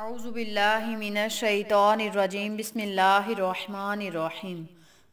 अऊज़ु बिल्लाहि मिनश शैतानिर रजीम बिस्मिल्लाहिर रहमानिर रहीम।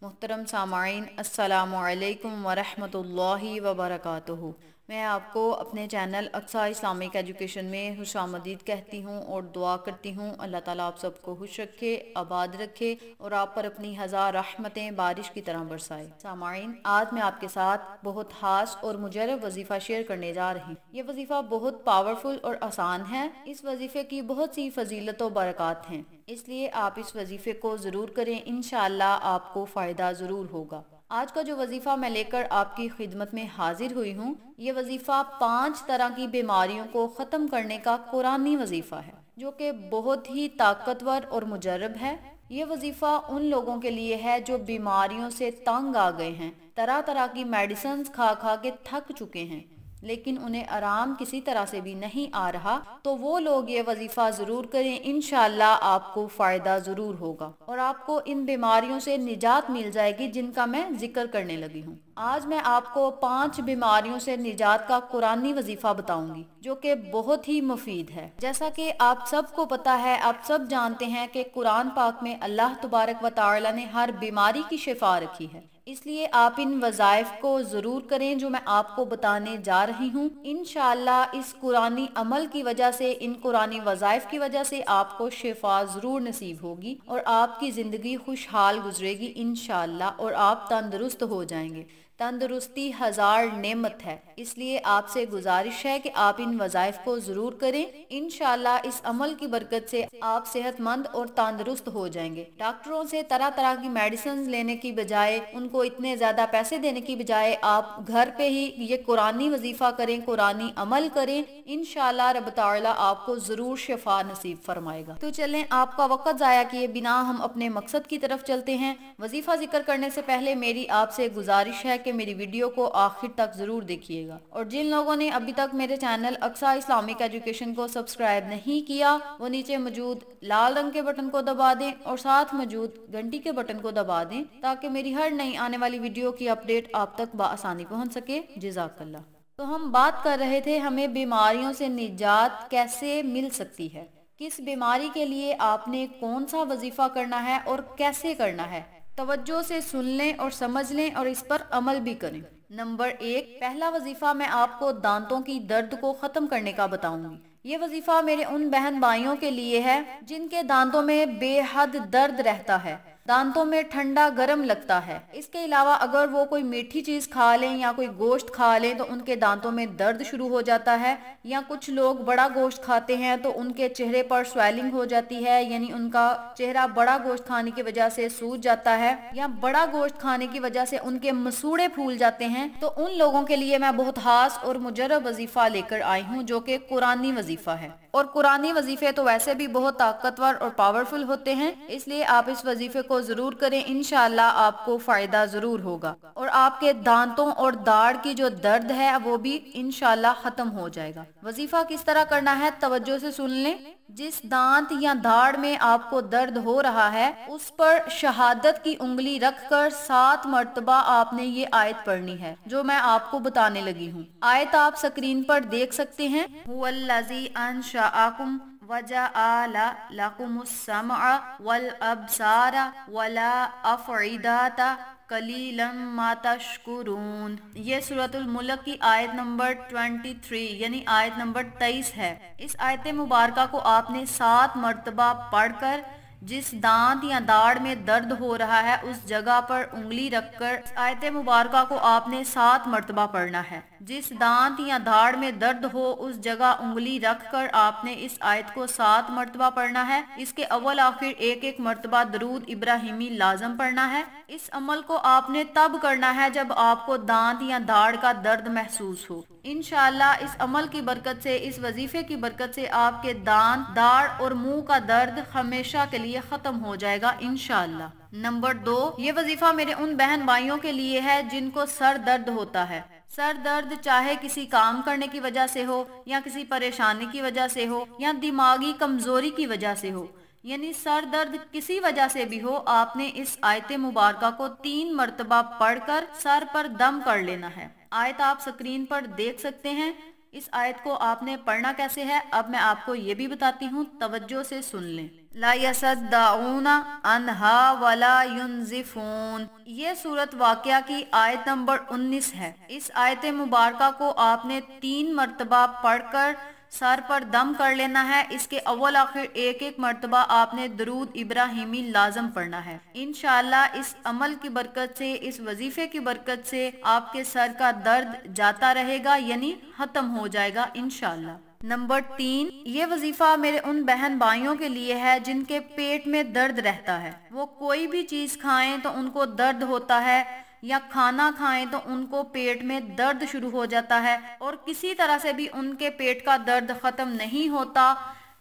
मुहतरम सामाईन, अस्सलामु अलैकुम व रहमतुल्लाहि व बरकातुहू। मैं आपको अपने चैनल अक्सा इस्लामिक एजुकेशन में खुशामदीद कहती हूँ और दुआ करती हूँ अल्लाह ताला आप सबको खुश रखे, आबाद रखे और आप पर अपनी हज़ार रहमतें बारिश की तरह बरसाए। सामाईन, आज मैं आपके साथ बहुत खास और मुजर्रब वजीफ़ा शेयर करने जा रही हूँ। ये वजीफ़ा बहुत पावरफुल और आसान है। इस वजीफ़े की बहुत सी फजीलत और बरक़ात हैं, इसलिए आप इस वजीफ़े को ज़रूर करें, इंशाअल्लाह आपको फ़ायदा ज़रूर होगा। आज का जो वजीफ़ा मैं लेकर आपकी खिदमत में हाजिर हुई हूँ, ये वजीफ़ा 5 तरह की बीमारियों को ख़त्म करने का कुरानी वजीफ़ा है, जो कि बहुत ही ताकतवर और मुजर्रब है। ये वजीफ़ा उन लोगों के लिए है जो बीमारियों से तंग आ गए हैं, तरह तरह की मेडिसिन खा खा के थक चुके हैं, लेकिन उन्हें आराम किसी तरह से भी नहीं आ रहा। तो वो लोग ये वजीफा जरूर करें, इंशाअल्लाह आपको फायदा जरूर होगा और आपको इन बीमारियों से निजात मिल जाएगी जिनका मैं जिक्र करने लगी हूँ। आज मैं आपको 5 बीमारियों से निजात का कुरानी वजीफा बताऊंगी, जो कि बहुत ही मुफीद है। जैसा कि आप सबको पता है, आप सब जानते हैं कि कुरान पाक में अल्लाह तबारक व तआला ने हर बीमारी की शिफा रखी है, इसलिए आप इन वज़ाइफ को ज़रूर करें जो मैं आपको बताने जा रही हूँ। इंशाअल्लाह इस कुरानी अमल की वजह से, इन कुरानी वज़ाइफ की वजह से आपको शिफा ज़रूर नसीब होगी और आपकी ज़िंदगी खुशहाल गुजरेगी इंशाअल्लाह, और आप तंदुरुस्त हो जाएंगे। तंदुरुस्ती हज़ार नेमत है, इसलिए आपसे गुजारिश है कि आप इन वज़ाइफ को ज़रूर करें। इंशाअल्लाह इस अमल की बरकत से आप सेहतमंद और तंदुरुस्त हो जाएंगे। डॉक्टरों से तरह तरह की मेडिसिन लेने की बजाय, उनको इतने ज़्यादा पैसे देने की बजाय आप घर पे ही ये कुरानी वजीफ़ा करें, कुरानी अमल करें, इंशाअल्लाह रब तआला आपको ज़रूर शिफा नसीब फरमाएगा। तो चलें, आपका वक्त ज़ाया किए बिना हम अपने मकसद की तरफ चलते हैं। वजीफ़ा जिक्र करने से पहले मेरी आपसे गुजारिश है कि मेरी वीडियो को आखिर तक जरूर देखिएगा, और जिन लोगों ने अभी तक मेरे चैनल अक्सा इस्लामिक एजुकेशन को सब्सक्राइब नहीं किया, वो नीचे मौजूद लाल रंग के बटन को दबा दें और साथ मौजूद घंटी के बटन को दबा दें, ताकि मेरी हर नई आने वाली वीडियो की अपडेट आप तक बआसानी पहुंच सके। जज़ाकल्लाह। तो हम बात कर रहे थे, हमें बीमारियों से निजात कैसे मिल सकती है, किस बीमारी के लिए आपने कौन सा वजीफा करना है और कैसे करना है। तवज्जो से सुन लें और समझ लें और इस पर अमल भी करें। नंबर 1, पहला वजीफा मैं आपको दांतों की दर्द को खत्म करने का बताऊंगी। ये वजीफा मेरे उन बहन भाइयों के लिए है जिनके दांतों में बेहद दर्द रहता है, दांतों में ठंडा गर्म लगता है। इसके अलावा अगर वो कोई मीठी चीज खा लें या कोई गोश्त खा लें तो उनके दांतों में दर्द शुरू हो जाता है, या कुछ लोग बड़ा गोश्त खाते हैं तो उनके चेहरे पर स्वेलिंग हो जाती है, यानी उनका चेहरा बड़ा गोश्त खाने की वजह से सूज जाता है, या बड़ा गोश्त खाने की वजह से उनके मसूड़े फूल जाते हैं। तो उन लोगों के लिए मैं बहुत खास और मुजर्रब वजीफा लेकर आई हूँ, जो कि कुरानी वजीफा है। और कुरानी वजीफे तो वैसे भी बहुत ताकतवर और पावरफुल होते हैं, इसलिए आप इस वजीफे को जरूर करें, इंशाअल्लाह आपको फायदा जरूर होगा और आपके दांतों और दाढ़ की जो दर्द है वो भी इंशाअल्लाह खत्म हो जाएगा। वजीफा किस तरह करना है, तवज्जो से सुन लें। जिस दांत या दाढ़ में आपको दर्द हो रहा है, उस पर शहादत की उंगली रखकर 7 मर्तबा आपने ये आयत पढ़नी है जो मैं आपको बताने लगी हूँ। आयत आप स्क्रीन पर देख सकते हैं। हुवल्लज़ी अंशअकुम वजअल लकुमुस समअ वल अब्सारा वला अफ़इदाता कलीलन मा तशकुरून। ये सूरतुल मुल्क की आयत नंबर 23 यानी आयत नंबर 23 है। इस आयत मुबारका को आपने 7 मर्तबा पढ़कर जिस दांत या दाढ़ में दर्द हो रहा है उस जगह पर उंगली रखकर आयत मुबारका को आपने 7 मर्तबा पढ़ना है। जिस दांत या दाढ़ में दर्द हो उस जगह उंगली रखकर आपने इस आयत को 7 मर्तबा पढ़ना है। इसके अव्वल आखिर एक एक मर्तबा दरूद इब्राहिमी लाजम पढ़ना है। इस अमल को आपने तब करना है जब आपको दांत या दाढ़ का दर्द महसूस हो। इंशाअल्लाह इस अमल की बरकत से, इस वजीफे की बरकत से आपके दांत, दाढ़ और मुंह का दर्द हमेशा के लिए खत्म हो जाएगा इंशाअल्लाह। नंबर 2, ये वजीफा मेरे उन बहन भाइयों के लिए है जिनको सर दर्द होता है। सर दर्द चाहे किसी काम करने की वजह से हो, या किसी परेशानी की वजह से हो, या दिमागी कमजोरी की वजह से हो, यानी सर दर्द किसी वजह से भी हो, आपने इस आयत मुबारका को 3 मर्तबा पढ़कर सर पर दम कर लेना है। आयत आप स्क्रीन पर देख सकते हैं। इस आयत को आपने पढ़ना कैसे है अब मैं आपको ये भी बताती हूँ, तवज्जो से सुन लें। ला यसद्दाऊना अन्हा वला युनज़िफून, ये सूरत वाक़या की आयत नंबर 19 है। इस आयत मुबारका को आपने 3 मरतबा पढ़कर सर पर दम कर लेना है। इसके अव्वल आखिर एक एक मरतबा आपने दरूद इब्राहिमी लाजम पढ़ना है। इंशाअल्लाह इस अमल की बरकत से, इस वजीफे की बरकत से आपके सर का दर्द जाता रहेगा, यानी खत्म हो जाएगा इंशाअल्लाह। नंबर 3, ये वजीफा मेरे उन बहन भाइयों के लिए है जिनके पेट में दर्द रहता है। वो कोई भी चीज खाएं तो उनको दर्द होता है, या खाना खाएं तो उनको पेट में दर्द शुरू हो जाता है और किसी तरह से भी उनके पेट का दर्द खत्म नहीं होता।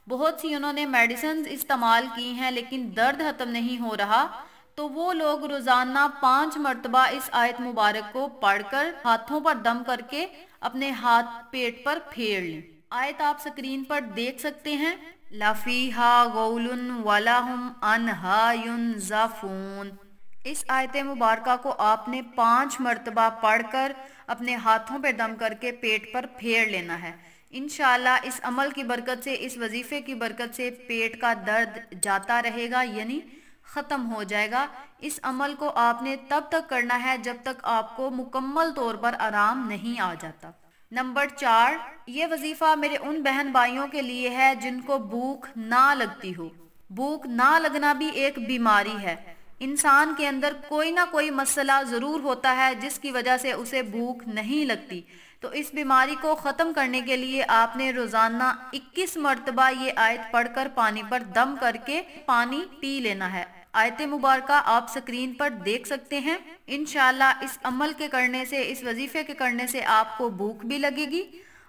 बहुत सी उन्होंने मेडिसिन इस्तेमाल की हैं लेकिन दर्द खत्म नहीं हो रहा। तो वो लोग रोजाना 5 मरतबा इस आयत मुबारक को पढ़कर हाथों पर दम करके अपने हाथ पेट पर फेर लें। आयत आप स्क्रीन पर देख सकते हैं। लफीहा गौलुन वलाहुम अनहा युनज़फून। इस आयत मुबारका को आपने 5 मरतबा पढ़कर अपने हाथों पर दम करके पेट पर फेर लेना है। इंशाअल्लाह इस अमल की बरकत से, इस वजीफे की बरकत से पेट का दर्द जाता रहेगा, यानी ख़त्म हो जाएगा। इस अमल को आपने तब तक करना है जब तक आपको मुकम्मल तौर पर आराम नहीं आ जाता। नंबर 4, ये वजीफा मेरे उन बहन भाइयों के लिए है जिनको भूख ना लगती हो। भूख ना लगना भी एक बीमारी है। इंसान के अंदर कोई ना कोई मसला ज़रूर होता है जिसकी वजह से उसे भूख नहीं लगती। तो इस बीमारी को ख़त्म करने के लिए आपने रोज़ाना 21 मरतबा ये आयत पढ़कर पानी पर दम करके पानी पी लेना है। आयत मुबारका आप स्क्रीन पर देख सकते हैं। इंशाअल्लाह इस अमल के करने से, इस वजीफे के करने से आपको भूख भी लगेगी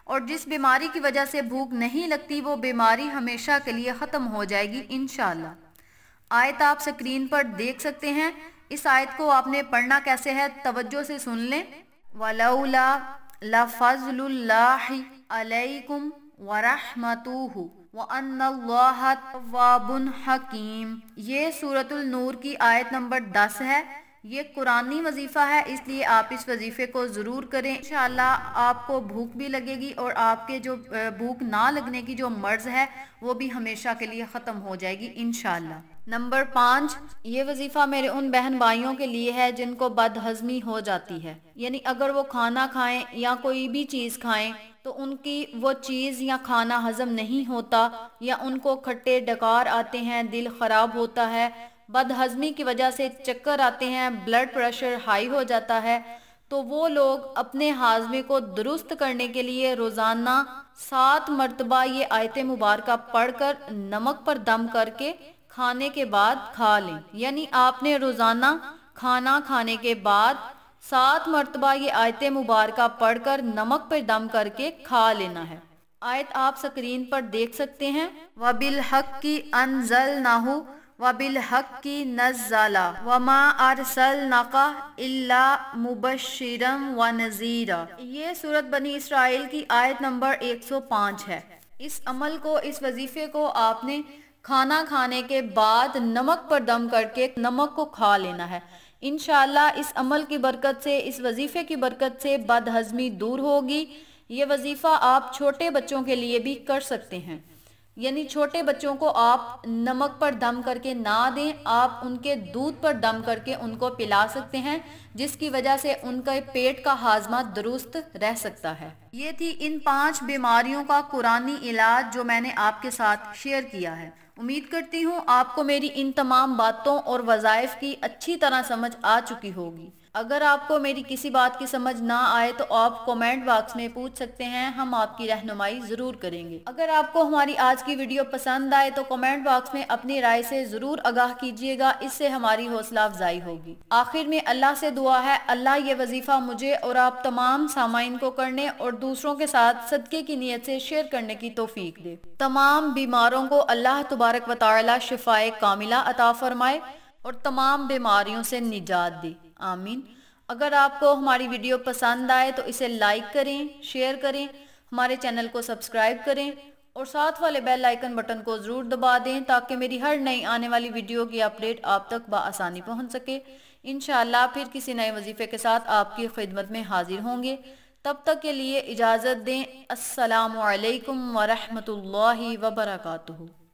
और जिस बीमारी की वजह से भूख नहीं लगती वो बीमारी हमेशा के लिए ख़त्म हो जाएगी इंशाअल्लाह। आयत आप स्क्रीन पर देख सकते हैं। इस आयत को आपने पढ़ना कैसे है, तवज्जो से सुन लें। वलौला लफज़लुल्लाहि अलैकुम वरहमतुहु वअन्नल्लाहा तव्वाबुन हकीम। ये सूरतुल नूर की आयत नंबर 10 है। ये कुरानी वजीफा है, इसलिए आप इस वजीफे को ज़रूर करें। इंशाअल्लाह आपको भूख भी लगेगी और आपके जो भूख ना लगने की जो मर्ज़ है वो भी हमेशा के लिए ख़त्म हो जाएगी इंशाअल्लाह। नंबर 5, ये वजीफा मेरे उन बहन भाइयों के लिए है जिनको बदहज़मी हो जाती है, यानी अगर वो खाना खाएं या कोई भी चीज़ खाएं तो उनकी वो चीज़ या खाना हजम नहीं होता, या उनको खट्टे डकार आते हैं, दिल ख़राब होता है, बदहज़मी की वजह से चक्कर आते हैं, ब्लड प्रेशर हाई हो जाता है। तो वो लोग अपने हाजमे को दुरुस्त करने के लिए रोज़ाना 7 मरतबा ये आयत मुबारका पढ़कर नमक पर दम करके खाने के बाद खा लें। यानी आपने रोज़ाना खाना खाने के बाद 7 मरतबा ये आयत मुबारका पढ़कर नमक पर दम करके खा लेना है। आयत आप स्क्रीन पर देख सकते हैं। वबिल हक़्क़ि अन्ज़लनाहु वबिल हक़्क़ि नज़्ज़ला वमा अरसलनाका इल्ला मुबश्शिरन व नज़ीरा। ये सूरत बनी इसराइल की आयत नंबर 105 है। इस अमल को, इस वजीफे को आपने खाना खाने के बाद नमक पर दम करके नमक को खा लेना है। इंशाअल्लाह इस अमल की बरकत से, इस वजीफे की बरकत से बदहज़मी दूर होगी। ये वजीफा आप छोटे बच्चों के लिए भी कर सकते हैं, यानी छोटे बच्चों को आप नमक पर दम करके ना दें, आप उनके दूध पर दम करके उनको पिला सकते हैं, जिसकी वजह से उनका पेट का हाजमा दुरुस्त रह सकता है। ये थी इन 5 बीमारियों का कुरानी इलाज जो मैंने आपके साथ शेयर किया है। उम्मीद करती हूँ आपको मेरी इन तमाम बातों और वज़ाइफ की अच्छी तरह समझ आ चुकी होगी। अगर आपको मेरी किसी बात की समझ ना आए तो आप कमेंट बॉक्स में पूछ सकते हैं, हम आपकी रहनुमाई ज़रूर करेंगे। अगर आपको हमारी आज की वीडियो पसंद आए तो कमेंट बॉक्स में अपनी राय से ज़रूर आगाह कीजिएगा, इससे हमारी हौसला अफजाई होगी। आखिर में अल्लाह से दुआ है, अल्लाह ये वजीफ़ा मुझे और आप तमाम सामाइन को करने और दूसरों के साथ सदक़े की नीयत से शेयर करने की तौफीक दे। तमाम बीमारों को अल्लाह तबारक व तआला शिफाए कामिला अता फरमाए और तमाम बीमारियों से निजात दे, आमीन। अगर आपको हमारी वीडियो पसंद आए तो इसे लाइक करें, शेयर करें, हमारे चैनल को सब्सक्राइब करें और साथ वाले बेल आइकन बटन को ज़रूर दबा दें ताकि मेरी हर नई आने वाली वीडियो की अपडेट आप तक बआसानी पहुंच सके। इंशाअल्लाह फिर किसी नए वजीफे के साथ आपकी खिदमत में हाजिर होंगे। تب تک کے لیے اجازت دیں۔ السلام علیکم ورحمۃ اللہ وبرکاتہ۔